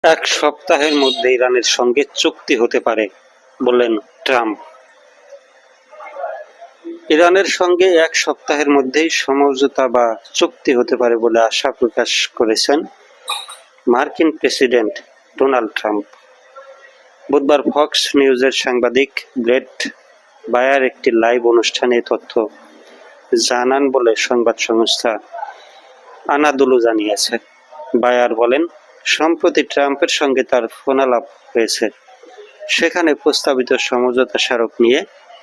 এক সপ্তাহের মধ্যে ইরানের সঙ্গে চুক্তি হতে পারে বললেন ট্রাম্প। ইরানের সঙ্গে এক সপ্তাহের মধ্যেই সমঝোতা বা চুক্তি হতে পারে বলে আশা প্রকাশ করেছেন মার্কিন প্রেসিডেন্ট ডোনাল্ড ট্রাম্প। বুধবার ফক্স নিউজের সাংবাদিক ব্রেট বায়ার একটি লাইভ অনুষ্ঠানে তথ্য জানান বলে সংবাদ সংস্থা আনাদুলু জানিয়েছে। বায়ার বলেন, সম্প্রতি ট্রাম্পের সঙ্গে তার ফোনালাপ হয়েছে। সেখানে প্রস্তাবিত সমঝোতা স্মারক নিয়ে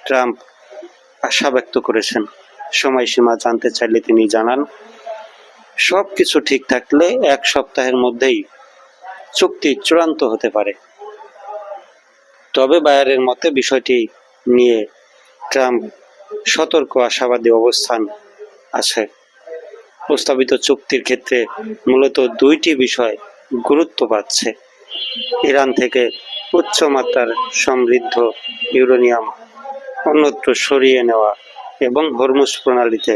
ট্রাম্প আশা ব্যক্ত করেছেন। সময়সীমা জানতে চাইলে তিনি জানান, সবকিছু ঠিক থাকলে এক সপ্তাহের মধ্যেই চুক্তি চূড়ান্ত হতে পারে। তবে বায়ারের মতে বিষয়টি নিয়ে ট্রাম্প সতর্ক আশাবাদী অবস্থান আছে। প্রস্তাবিত চুক্তির ক্ষেত্রে মূলত দুইটি বিষয় গুরুত্ব পাচ্ছে: ইরান থেকে উচ্চমাত্রার সমৃদ্ধ ইউরেনিয়াম অন্যত্র সরিয়ে নেওয়া এবং হরমুজ প্রণালীতে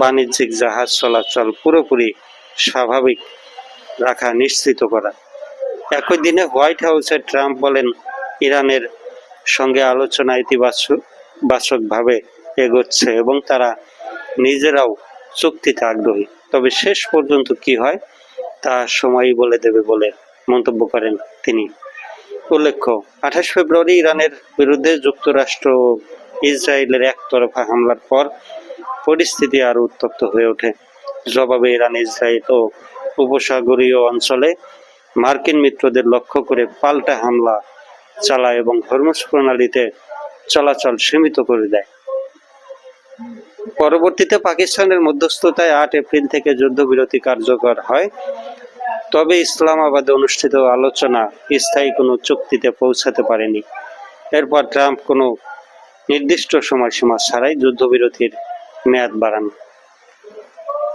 বাণিজ্যিক জাহাজ চলাচল পুরোপুরি স্বাভাবিক রাখা নিশ্চিত করা। একই দিনে হোয়াইট হাউসে ট্রাম্প বলেন, ইরানের সঙ্গে আলোচনা ইতিবাচকভাবে এগোচ্ছে এবং তারা নিজেরাও চুক্তিতে আগ্রহী। তবে শেষ পর্যন্ত কি হয় তা সময়ই বলে দেবে বলে মন্তব্য করেন তিনি। উল্লেখ্য, 28 ফেব্রুয়ারি ইরানের বিরুদ্ধে যুক্তরাষ্ট্র ও ইসরায়েলের একতরফা হামলার পর পরিস্থিতি আরো উত্তপ্ত হয়ে ওঠে। জবাবে ইরান ইসরায়েল ও উপসাগরীয় অঞ্চলে মার্কিন মিত্রদের লক্ষ্য করে পাল্টা হামলা চালায় এবং হরমুজ প্রণালীতে চলাচল সীমিত করে দেয়। পরবর্তীতে পাকিস্তানের মধ্যস্থতায় 8 এপ্রিল থেকে যুদ্ধবিরতি কার্যকর হয়। তবে ইসলামাবাদে অনুষ্ঠিত আলোচনা স্থায়ী কোনো চুক্তিতে পৌঁছাতে পারেনি। এরপর ট্রাম্প কোনো নির্দিষ্ট সময়সীমা ছাড়াই যুদ্ধবিরতির মেয়াদ বাড়ান।